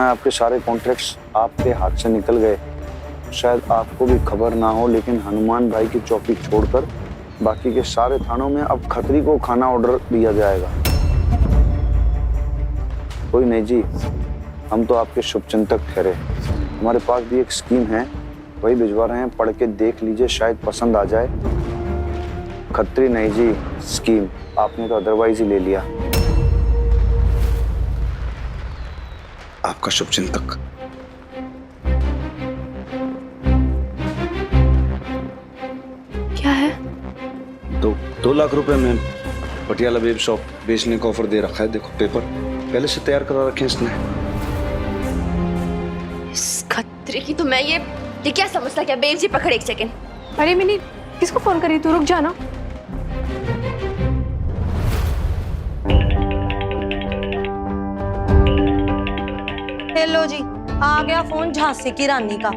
है आपके सारे कॉन्ट्रैक्ट्स आपके हाथ से निकल गए। शायद आपको भी खबर ना हो, लेकिन हनुमान भाई की चौकी छोड़कर बाकी के सारे थानों में अब खत्री को खाना ऑर्डर दिया जाएगा। कोई नहीं जी, हम तो आपके शुभचिंतक ठहरे। हमारे पास भी एक स्कीम है, वही भिजवा रहे हैं, पढ़ के देख लीजिए, शायद पसंद आ जाए। खत्री नहीं जी, स्कीम। आपने तो अदरवाइज ही ले लिया। आपका शुभचिंतक। क्या है? 2 लाख रुपए में पटियाला वेब शॉप बेचने का ऑफर दे रखा है। देखो पेपर पहले से तैयार करा रखे हैं इसने। इस खतरे की तो मैं ये क्या समझता, क्या बेब जी पकड़ एक सेकंड। अरे मिनी, किसको फोन करी तू? रुक जाना। हेलो जी, आ गया फोन झांसी की रानी का।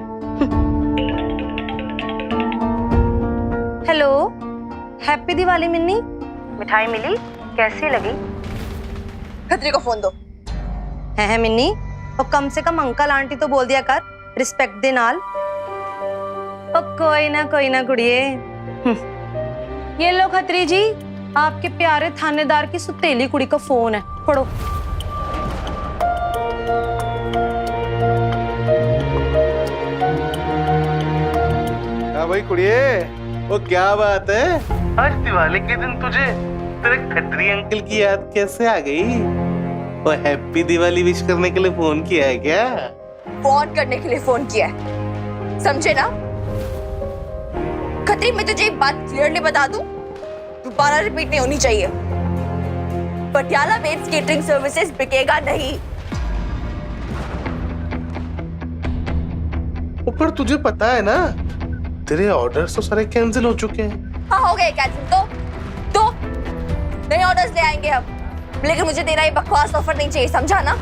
Hello, happy Diwali Minni. मिठाई मिली? कैसी लगी? खतरे को फोन दो। है मिन्नी, और कम से कम अंकल आंटी तो बोल दिया कर, रिस्पेक्ट दे नाल। ओ कोई ना कुड़िए। ये लो खत्री जी, आपके प्यारे थानेदार की सुतेली कुड़ी का फोन है, पढ़ो। भाई कुड़िए, वो क्या बात है? आज दिवाली के दिन तुझे तेरे खत्री अंकल की याद कैसे आ गई? वो हैप्पी दिवाली विश करने के लिए फोन किया है क्या? फोन करने के लिए फोन किया है, समझे ना? खतरी, मैं तुझे एक बात क्लियरली बता दूं, दोबारा रिपीट नहीं होनी चाहिए। पटियाला वेब्स केटरिंग सर्विसेज बिकेगा नहीं। ऊपर तुझे पता है ना, तेरे ऑर्डर्स तो सारे कैंसिल हो चुके हैं। हाँ हो गए कैंसिल। तो नए ऑर्डर्स ले आएंगे हम, लेकिन मुझे तेरा ये बकवास ऑफर नहीं चाहिए, समझा ना?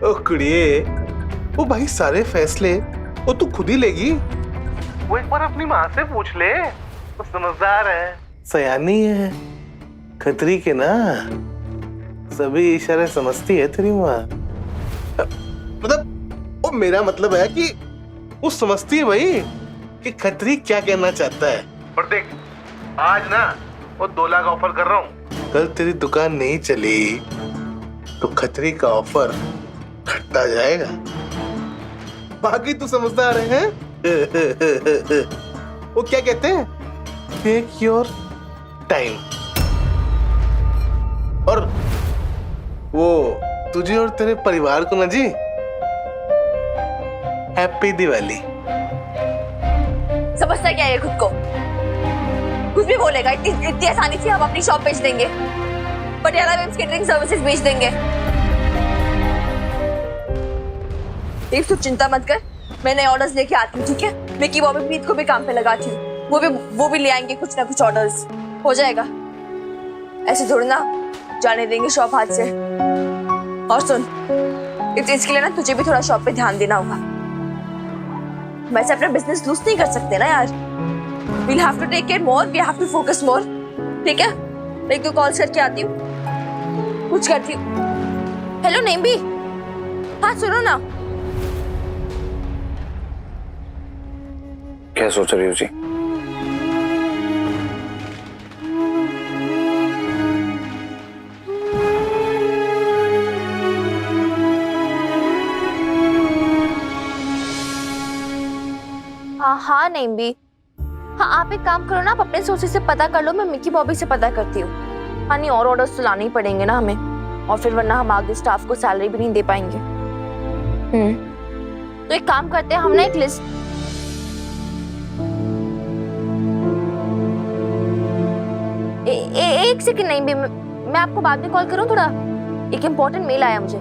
ओ कुड़िए, वो भाई सारे फैसले वो तू खुद ही लेगी। वो एक बार अपनी माँ से पूछ ले, वो समझदार है, सयानी है। खतरी के ना सभी इशारे समझती है तेरी माँ। मतलब वो मेरा मतलब है कि वो समझती है भाई कि खतरी क्या कहना चाहता है। और देख, आज ना वो 2 लाख ऑफर कर रहा हूँ। कल तेरी दुकान नहीं चली तो खतरी का ऑफर घटता जाएगा। बाकी तू समझदार है? वो क्या कहते हैं, टेक योर टाइम। और वो तुझे और तेरे परिवार को ना जी, हैप्पी दिवाली। समझता क्या है खुद को? कुछ भी बोलेगा, इतनी आसानी से हम अपनी शॉप बेच देंगे, पटियाला वेब्स केटरिंग सर्विसेज बेच देंगे। एक तो चिंता मत कर, मैं नए ऑर्डर्स लेके आती हूँ, ठीक है? मिकी बॉबी प्रीत को भी काम पे लगाती हूँ, वो भी ले आएंगे कुछ ना कुछ ऑर्डर्स, हो जाएगा। ऐसे थोड़ी ना जाने देंगे शॉप हाथ से। और सुन, इस चीज के लिए ना तुझे भी थोड़ा शॉप पे ध्यान देना होगा। वैसे अपना बिजनेस लूज नहीं कर सकते ना यार। We'll have to take care more, we have to focus more, ठीक है? मैं एक 2 कॉल्स करके आती हूँ, कुछ करती हूँ। हेलो नेम्बी, हाँ सुनो ना। क्या सोच रही हो जी? हाँ नेम्बी, हाँ आप एक काम करो ना, आप अपने सोर्सेज से पता कर लो, मैं मिकी बॉबी से पता करती हूँ। हाँ नहीं, और ऑर्डर्स तो लाने ही पड़ेंगे ना हमें, और फिर वरना हम आगे स्टाफ को सैलरी भी नहीं दे पाएंगे। तो एक काम करते हैं, हम ना एक लिस्ट एक सेकंड नहीं भी, मैं आपको बाद में कॉल करूँ, थोड़ा एक इम्पोर्टेंट मेल आया मुझे।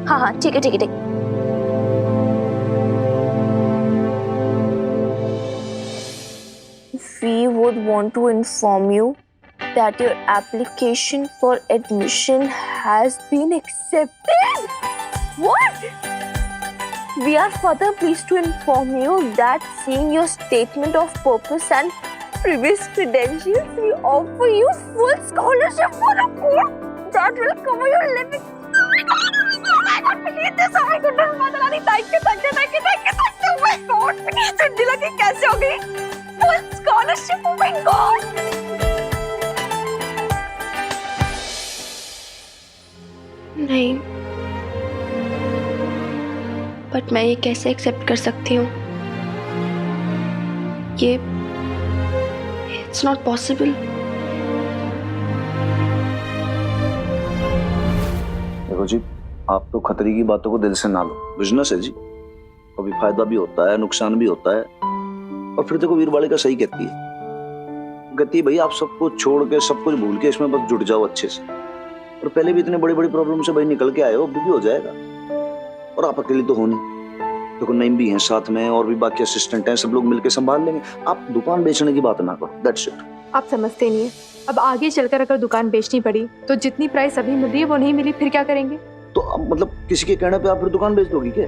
हाँ ठीक है ठीक है ठीक। We would want to inform you that your application for admission has been accepted. What? We are further pleased to inform you that seeing your statement of purpose and previous credentials, we offer you full scholarship for the course that will cover your living. कैसे हो गई full scholarship? Oh my God. नहीं, but मैं ये कैसे accept कर सकती हूँ? ये इट्स नॉट पॉसिबल। देखो जी, आप तो खतरी की बातों को दिल से ना लो। बिजनेस है जी, कभी फायदा भी होता है, नुकसान भी होता है। और फिर देखो, वीरबालिका सही कहती है, वो कहती है भाई आप सब कुछ छोड़ के, सब कुछ भूल के इसमें बस जुट जाओ अच्छे से। और पहले भी इतने बड़ी बड़ी प्रॉब्लम से भाई निकल के आए हो, अभी भी हो जाएगा। और आप अकेले तो हो नहीं, देखो नईम भी हैं साथ में, और भी बाकी असिस्टेंट हैं, सब लोग मिलके संभाल लेंगे। आप दुकान बेचने की बात ना करो, दैट्स इट। आप समझते नहीं है, अब आगे चलकर अगर दुकान बेचनी पड़ी तो जितनी प्राइस अभी मिल रही है वो नहीं मिली, फिर क्या करेंगे? तो अब मतलब किसी के कहने पे आप फिर दुकान बेच दोगी क्या?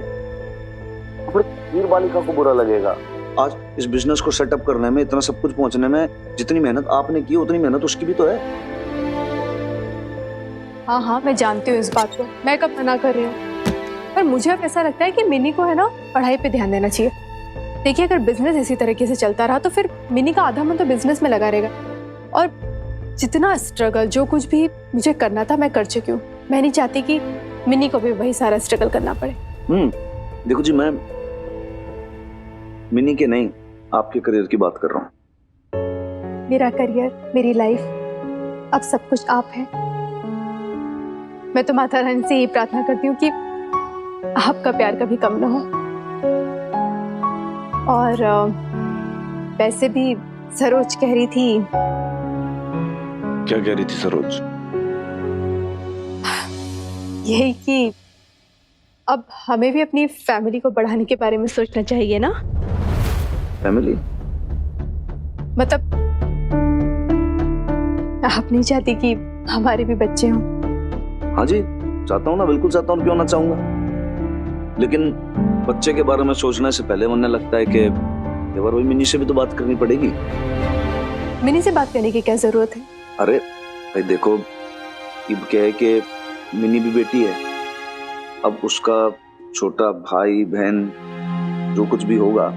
फिर वीरबालिका को बुरा लगेगा। आज इस बिजनेस को सेटअप करने में, इतना सब कुछ पहुंचने में जितनी मेहनत आपने की, उतनी मेहनत उसकी भी तो है। हाँ हाँ, मैं जानती हूँ इस बात को, मैं कब मना कर रही हूँ। पर मुझे अब ऐसा लगता है कि मिनी को है ना पढ़ाई पे ध्यान देना चाहिए। देखिए, अगर बिजनेस इसी तरीके से चलता रहा तो फिर मिनी का आधा मन तो बिजनेस में लगा रहेगा। और जितना स्ट्रगल, जो कुछ भी मुझे करना था मैं कर चुकी हूँ। मैं नहीं चाहती कि मिनी को भी वही सारा स्ट्रगल करना पड़े। देखो जी, मैं मिनी के नहीं, आपके करियर की बात कर रहा हूँ। मेरा करियर, मेरी लाइफ, अब सब कुछ आप है। मैं तो माता रानी से यही प्रार्थना करती हूँ कि आपका प्यार कभी कम ना हो। और वैसे भी सरोज कह रही थी। क्या कह रही थी सरोज? यही कि अब हमें भी अपनी फैमिली को बढ़ाने के बारे में सोचना चाहिए ना। फैमिली मतलब आप नहीं चाहती कि हमारे भी बच्चे हों? हाँ जी, चाहता हूँ ना, बिल्कुल चाहता हूँ, क्यों ना चाहूंगा। लेकिन बच्चे के बारे में सोचने से पहले मुझे लगता है कि एक बार वही मिनी से भी तो बात करनी पड़ेगी। मिनी से बात करने की क्या जरूरत है? अरे भाई देखो, अब क्या है कि मिनी भी बेटी है। अब उसका छोटा भाई बहन जो कुछ भी होगा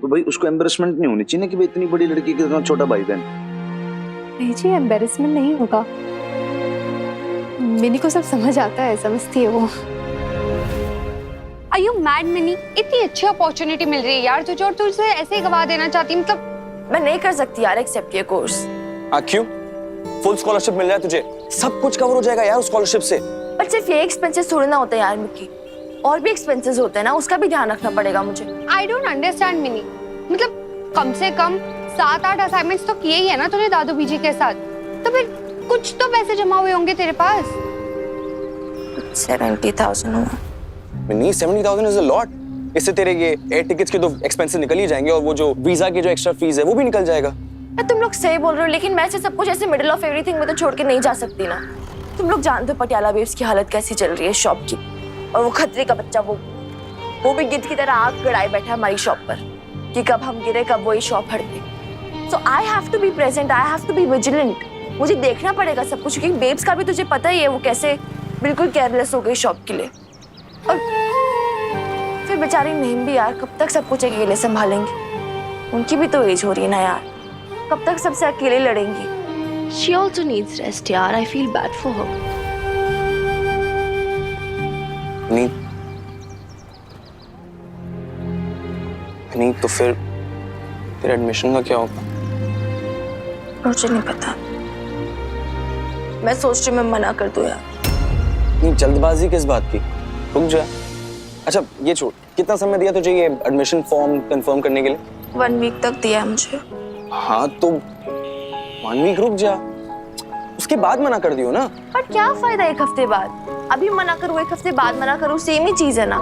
तो भाई उसको एम्बेरसमेंट नहीं होनी चाहिए ना कि भाई इतनी बड़ी लड़की के इतना छोटा भाई बहन। नहीं जी, एम्बेरसमेंट नहीं होगा। मिनी को सब समझ आता है, समझती है वो। Are you mad, mini? इतनी अच्छी अपॉर्चुनिटी मिल रही है यार तुझे, और तू उसे ऐसे ही गवा देना चाहती? मतलब मैं नहीं कर सकती यार एक्सेप्ट ये कोर्स। क्यों? फुल स्कॉलरशिप मिल रहा है तुझे, सब कुछ कवर हो जाएगा यार उस स्कॉलरशिप से। पर सिर्फ ये एक्सपेंसेस थोड़ी ना होते हैं यार मिक्की, और भी एक्सपेंसेस होते हैं ना, उसका भी ध्यान रखना पड़ेगा मुझे। आई डोंट अंडरस्टैंड मिनी, मतलब कम से कम 7-8 असाइनमेंट्स तो किए ही है ना तूने दादू बीजी के साथ, तो फिर कुछ तो पैसे जमा हुए होंगे तेरे पास। 70,000 हुआ। Mini 70,000 is a lot. इससे तेरे ये एयर टिकट्स के तो एक्सपेंसेस निकल ही जाएंगे, और वो जो वीजा की जो एक्स्ट्रा फीस है वो भी निकल जाएगा। तुम लोग सही बोल रहे हो, लेकिन मैं सब कुछ ऐसे मिडिल ऑफ एवरीथिंग में तो छोड़ के नहीं जा सकती ना। तुम लोग जानते हो पटियाला वेव्स की हालत कैसी चल रही है शॉप की, और वो खतरे का बच्चा वो भी गिद्ध की तरह आग गड़ाए बैठा है हमारी शॉप पर कि कब हम गिरे, कब वो शॉप हड़के। So I have to be present, I have to be vigilant. मुझे देखना पड़ेगा सब कुछ, क्योंकि बेब्स का भी तुझे पता ही है वो कैसे बिल्कुल केयरलेस हो गई शॉप के लिए। और फिर बेचारी नहीम भी यार, कब तक सब कुछ अकेले संभालेंगी? उनकी भी तो एज हो रही है ना यार, कब तक सबसे अकेले लड़ेंगी? She also needs rest यार, I feel bad for her. नहीं तो फिर तेरे एडमिशन का क्या होगा? मुझे नहीं पता, मैं सोच रही हूँ मैं मना कर दूँ यार। नहीं, जल्दबाजी किस बात की? रुक जा। अच्छा ये छोड़, कितना समय दिया तुझे ये एडमिशन फॉर्म कंफर्म करने के लिए? 1 वीक तक दिया है मुझे। हाँ तो 1 वीक रुक जा, उसके बाद मना कर दियो ना। पर क्या फायदा 1 हफ्ते बाद? अभी मना करूँ 1 हफ्ते बाद मना करूँ, सेम ही चीज है ना।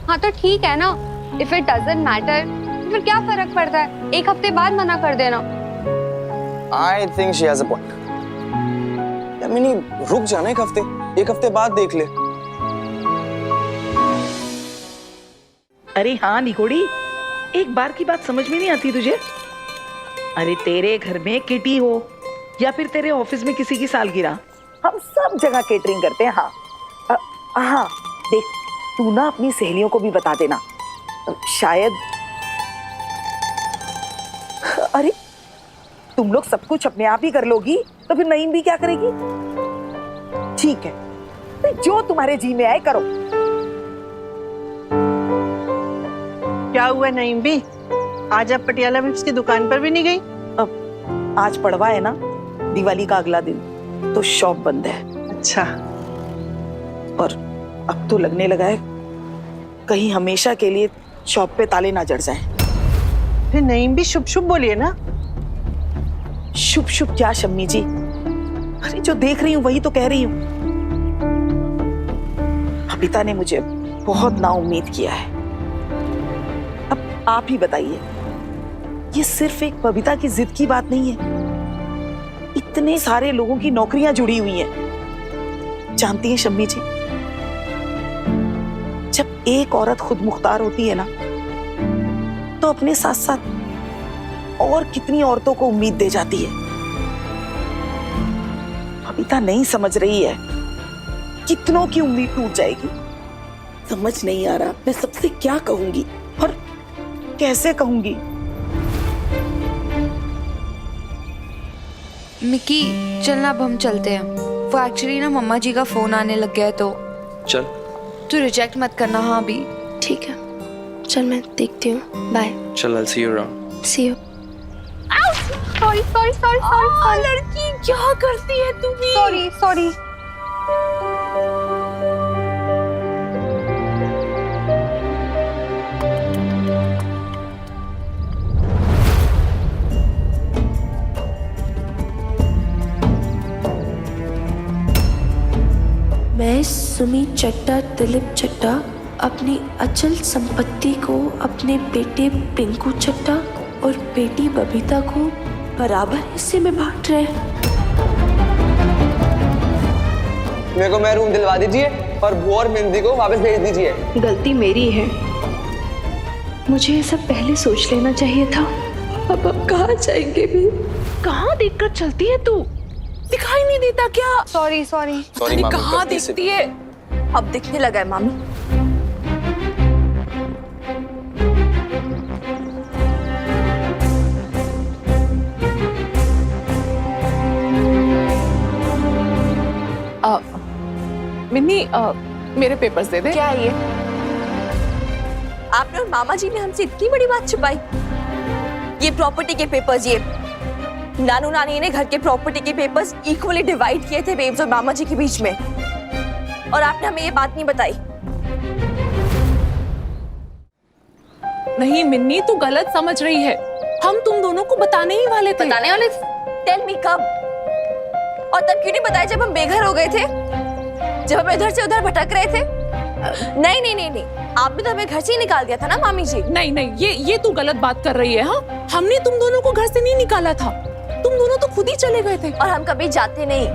हाँ तो ठीक है ना, इफ इट डजंट मैटर फिर क्या फर्क पड़ता है, 1 हफ्ते बाद मना कर देना। I think she has a point. Mini रुक जाना 1 हफ्ते बाद देख ले। अरे हाँ निकोड़ी, एक बार की बात समझ में नहीं आती तुझे? अरे तेरे घर में किटी हो या फिर तेरे ऑफिस में किसी की सालगिरह, हम सब जगह केटरिंग करते हैं। हाँ, हाँ देख, तू ना अपनी सहेलियों को भी बता देना, शायद। अरे तुम लोग सब कुछ अपने आप ही कर लोगी तो फिर नईम भी क्या करेगी? ठीक है, तो जो तुम्हारे जी में आए करो। क्या हुआ नईम भी, आज आप पटियाला मिर्च की दुकान पर भी नहीं गई? अब आज पड़वा है ना, दिवाली का अगला दिन, तो शॉप बंद है। अच्छा। और अब तो लगने लगा है कहीं हमेशा के लिए शॉप पे ताले ना जड़ जाए। फिर नईम भी शुभ शुभ बोलिए ना। शुभ शुभ क्या शम्मी जी, अरे जो देख रही हूँ वही तो कह रही हूँ। बबीता ने मुझे बहुत नाउम्मीद किया है। अब आप ही बताइए, ये सिर्फ एक बबीता की जिद की बात नहीं है, इतने सारे लोगों की नौकरियां जुड़ी हुई हैं। जानती हैं शम्मी जी, जब एक औरत खुद मुख्तार होती है ना, तो अपने साथ साथ और कितनी औरतों को उम्मीद दे जाती है। बबीता नहीं समझ रही है, कितनों की उम्मीद टूट जाएगी। समझ नहीं आ रहा मैं सबसे क्या कहूंगी और कैसे कहूंगी। मिकी चलना, अब हम चलते हैं। वो एक्चुअली ना मम्मा जी का फोन आने लग गया है, तो चल। तू रिजेक्ट मत करना। हाँ भी ठीक है, चल मैं देखती हूँ, बाय। चल, I'll see you around. See you. Sorry sorry sorry sorry. लड़की क्या करती है तू भी? Sorry sorry. मैं सुमी चड्ढा दिलीप चड्ढा अपनी अचल संपत्ति को अपने बेटे पिंकू चड्ढा और बेटी बबीता को बराबर हिस्से में बांट रहे हैं। मेरे को मैं रूम दिलवा दीजिए और वो और मेहंदी को वापस भेज दीजिए। गलती मेरी है, मुझे ये सब पहले सोच लेना चाहिए था। अब कहाँ जाएंगे भी? कहाँ देखकर चलती है तू? दिखाई नहीं देता क्या? Sorry sorry. सॉरी मामी, कहाँ गलती से। दिखती है? अब दिखने लगा है मामी। मिन्नी, मेरे पेपर्स दे दे। क्या है ये? आपने और मामा जी ने हमसे इतनी बड़ी बात छुपाई। ये प्रॉपर्टी के पेपर्स, ये नानू नानी ने घर के प्रॉपर्टी के पेपर्स इक्वली डिवाइड किए थे बेब्स और मामा जी के बीच में, और आपने हमें ये बात नहीं बताई। नहीं मिन्नी, तू गलत समझ रही है। हम तुम दोनों को बताने ही वाले थे। बताने वाले? टेल मी कब? और तब क्यों नहीं बताया जब हम बेघर हो गए थे, जब हम इधर से उधर भटक रहे थे? नहीं नहीं नहीं नहीं, आपने तो हमें घर से ही निकाल दिया था ना मामी जी। नहीं नहीं, ये तू गलत बात कर रही है। हाँ, हमने तुम दोनों को घर से नहीं निकाला था, तुम दोनों तो खुद ही चले गए थे। और हम कभी जाते नहीं,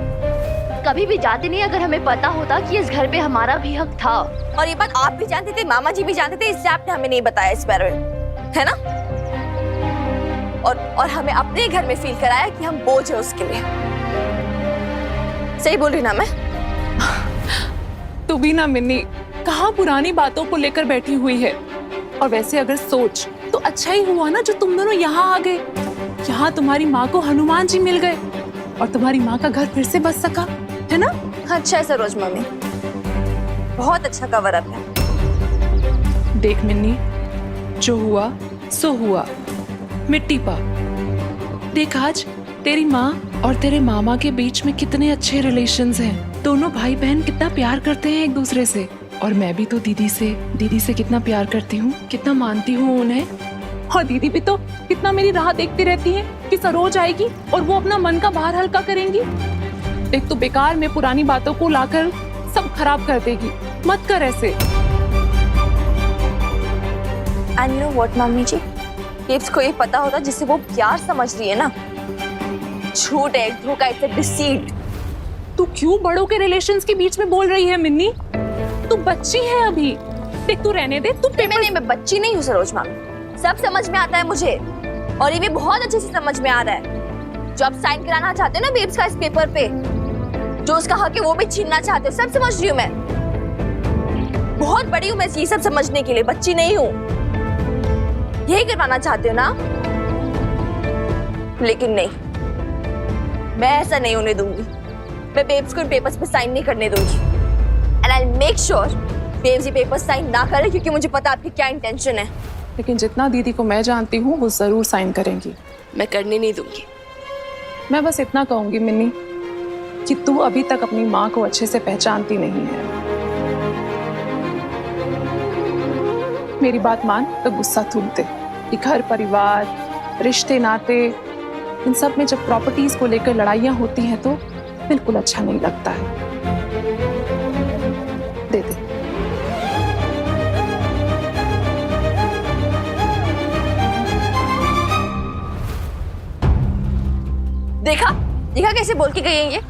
कभी भी जाते नहीं अगर हमें पता होता कि इस घर पे हमारा भी हक था। और ये बात आप भी जानते थे, मामा जी भी जानते थे, इसलिए आपने हमें नहीं बताया इस बारे में, है ना? और हमें अपने घर में फील कराया कि हम बोझ है उसके लिए। सही बोल रही ना मैं? तू भी ना मिन्नी, कहाँ पुरानी बातों को लेकर बैठी हुई है। और वैसे अगर सोच तो अच्छा ही हुआ ना जो तुम दोनों यहाँ आ गए। यहाँ तुम्हारी माँ को हनुमान जी मिल गए और तुम्हारी माँ का घर फिर से बस सका, है ना? अच्छा है सरोज मम्मी, बहुत अच्छा कवर अप है। देख मिन्नी, जो हुआ सो हुआ, मिट्टी पा। देख आज तेरी माँ और तेरे मामा के बीच में कितने अच्छे रिलेशंस हैं। दोनों भाई बहन कितना प्यार करते हैं एक दूसरे से। और मैं भी तो दीदी से कितना प्यार करती हूँ, कितना मानती हूँ उन्हें। और दीदी भी तो कितना मेरी राह देखती रहती है कि सरोज आएगी और वो अपना मन का भार हल्का करेंगी। देख, तो बेकार में पुरानी बातों को लाकर सब खराब कर देगी। मत कर ऐसे। And you know what mummy ji, केप्स को ये पता होता जिससे वो प्यार समझ रही है ना, झूठ है, धोखा है, डिसीट। तू क्यों बड़ों के रिलेशंस के बीच में बोल रही है मिन्नी? तू बच्ची है अभी। देख, तू रहने दे। तू मैं बच्ची नहीं हूँ सरोज मामी, सब समझ में आता है मुझे, और ये भी बहुत अच्छे से समझ में आ रहा है। जो आप साइन कराना चाहते हो ना बेब्स का इस पेपर पे, जो उसका हक है वो भी छीनना चाहते हो, सब समझ रही हूँ मैं। बहुत बड़ी हूँ मैं ये सब समझने के लिए, बच्ची नहीं हूँ। यही करवाना चाहते हो ना? लेकिन नहीं, मैं ऐसा नहीं होने दूंगी। मैं बेब्स को इन पेपर्स पे साइन नहीं करने दूंगी। And I will make sure babes ये पेपर्स साइन ना करे, क्योंकि मुझे पता आपकी क्या इंटेंशन है। लेकिन जितना दीदी को मैं जानती हूँ वो जरूर साइन करेंगी। मैं करने नहीं दूंगी। मैं बस इतना कहूंगी मिन्नी कि तू अभी तक अपनी माँ को अच्छे से पहचानती नहीं है। मेरी बात मान तो गुस्सा थूक दे कि घर परिवार, रिश्ते नाते, इन सब में जब प्रॉपर्टीज को लेकर लड़ाइयाँ होती हैं तो बिल्कुल अच्छा नहीं लगता है। दे दे। देखा देखा कैसे बोल के गई है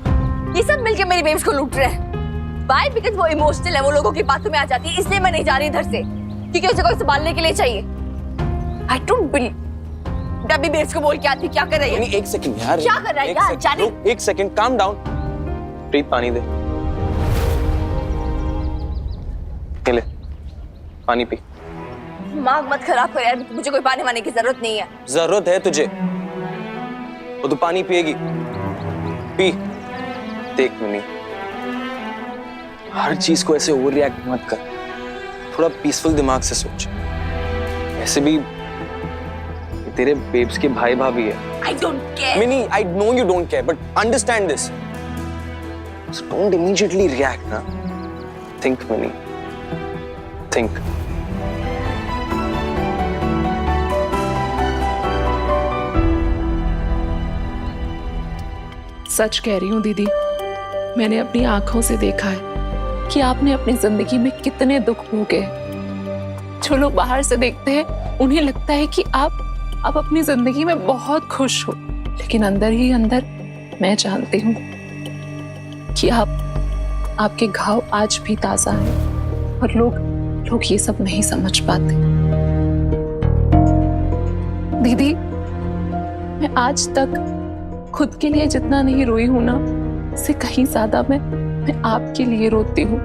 ये सब मिलके मेरी बेब्स को लूट रहे हैं। Why? Because वो इमोशनल है, वो लोगों की बातों में आ जाती है, इसलिए मैं नहीं जा रही इधर से, क्योंकि उसे कोई संभालने के लिए चाहिए। I don't believe। अभी बेब्स को बोल के आती क्या कर रही है? एक सेकंड यार, क्या कर रहा है यार? जाने। एक सेकंड, काम डाउन। प्रीत पानी दे, ले पानी पी। दिमाग मत खराब कर यार, मुझे कोई पानी वाने की जरूरत नहीं है। जरूरत है तुझे, वो तो पानी पिएगी, पी। देख मिनी, हर चीज को ऐसे ओवर रिएक्ट मत कर, थोड़ा पीसफुल दिमाग से सोच। ऐसे भी तेरे बेब्स के भाई भाभी है। I don't care। Mini, I know you don't care, but understand this. So don't immediately react, ना? Think, Minnie. Think. सच कह रही हूँ दीदी, मैंने अपनी आंखों से देखा है कि आपने अपनी जिंदगी में कितने दुख भोगे। जो लोग बाहर से देखते हैं उन्हें लगता है कि आप अपनी जिंदगी में बहुत खुश हो, लेकिन अंदर ही अंदर मैं जानती हूँ कि आपके घाव आज भी ताजा हैं और लोग ये सब नहीं समझ पाते। दीदी, मैं आज तक खुद के लिए जितना नहीं रोई हूं ना, इससे कहीं ज्यादा मैं आपके लिए रोती हूँ।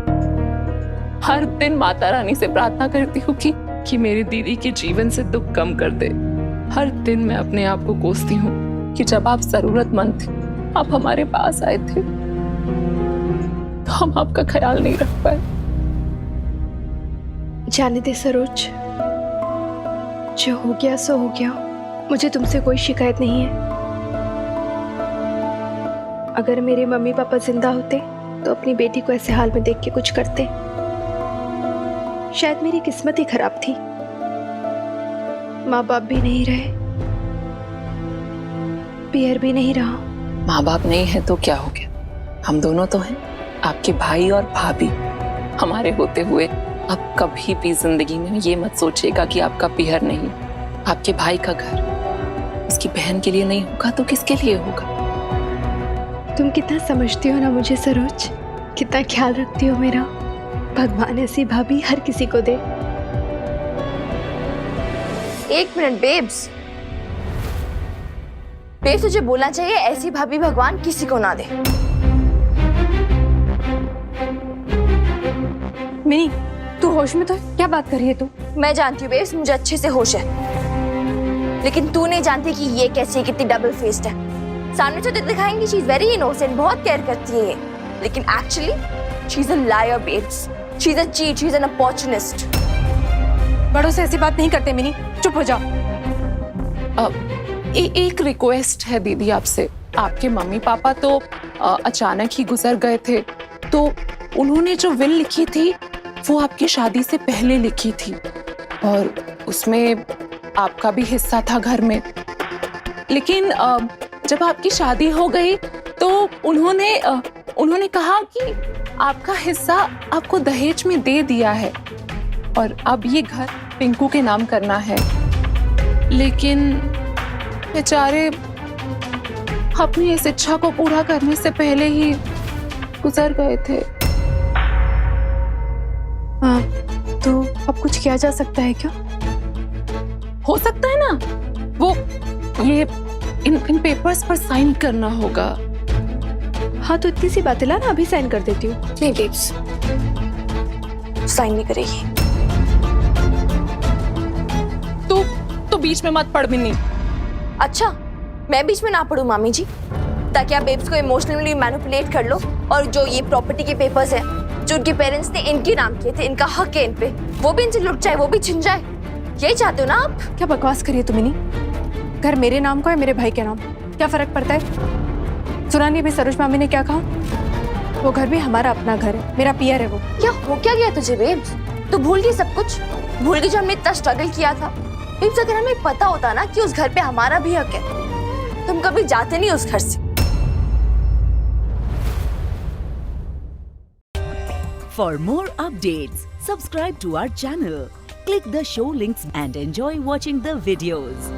हर दिन माता रानी से प्रार्थना करती हूँ कि मेरी दीदी के जीवन से दुख कम कर दे। हर दिन मैं अपने आप को कोसती हूँ कि जब आप जरूरतमंद थे, आप हमारे पास आए थे, तो हम आपका ख्याल नहीं रख पाए। जाने दे सरोज, जो हो गया सो हो गया। मुझे तुमसे कोई शिकायत नहीं है। अगर मेरे मम्मी पापा जिंदा होते तो अपनी बेटी को ऐसे हाल में देख के कुछ करते। शायद मेरी किस्मत ही खराब थी, माँ बाप भी नहीं रहे, पियर भी नहीं रहा। माँ बाप नहीं है तो क्या हो गया, हम दोनों तो हैं, आपके भाई और भाभी। हमारे होते हुए आप कभी भी जिंदगी में ये मत सोचिएगा कि आपका पियर नहीं। आपके भाई का घर उसकी बहन के लिए नहीं होगा तो किसके लिए होगा? तुम कितना समझती हो ना मुझे सरोज, कितना ख्याल रखती हो मेरा। भगवान ऐसी भाभी हर किसी को दे। एक मिनट बेब्स, तुझे बोलना चाहिए ऐसी भाभी भगवान किसी को ना दे। मिनी, तू होश में तो है? क्या बात कर रही है तू? मैं जानती हूँ बेब्स, मुझे अच्छे से होश है, लेकिन तू नहीं जानती कि ये कैसी कितनी डबल फेस्ड है। सामने तो दिखाएंगी शी इज वेरी इनोसेंट, बहुत केयर करती है, लेकिन actually she is a liar babes, she is a cheat, she is an opportunist. बड़ों से ऐसी बात नहीं करते मिनी, चुप हो जाओ। एक रिक्वेस्ट है दीदी आपसे। आपके मम्मी पापा तो अचानक ही गुजर गए थे, तो उन्होंने जो विल लिखी थी वो आपकी शादी से पहले लिखी थी और उसमें आपका भी हिस्सा था घर में। लेकिन जब आपकी शादी हो गई तो उन्होंने कहा कि आपका हिस्सा आपको दहेज में दे दिया है और अब ये घर पिंकू के नाम करना है। लेकिन बेचारे अपनी इस इच्छा को पूरा करने से पहले ही गुजर गए थे। तो अब कुछ किया जा सकता है क्या? हो सकता है ना, वो ये इन पेपर्स पर साइन करना होगा। हाँ तो इतनी सी बात है ना, अभी साइन कर देती हूँ। नहीं बेब्स, साइन नहीं करेगी। तो बीच में मत पड़ मिन्नी। अच्छा, मैं बीच में ना पढ़ूं मामी जी, ताकि आप बेब्स को इमोशनली मैनिपुलेट कर लो और जो ये प्रॉपर्टी के पेपर्स हैं जो उनके पेरेंट्स ने इनके नाम किए थे, इनका हक है इन पे, वो भी इनसे लुट जाए, वो भी छिन जाए। यही चाहते हो ना आप? क्या बकवास करिए तुम मिनी? घर मेरे नाम का है, मेरे भाई के नाम, क्या फर्क पड़ता है? सुना नहीं भाई सरोज मामी ने क्या कहा? वो घर भी हमारा अपना घर है, मेरा पियर है वो। क्या हो क्या गया तुझे बेब्स? तू भूल गई सब कुछ? भूल गई जो हमने इतना स्ट्रगल किया था? बेब्स, अगर हमें पता होता ना कि उस घर पे हमारा भी हक है, तुम कभी जाते नहीं उस घर से। For more updates, subscribe to our channel, click the show links and enjoy watching the videos.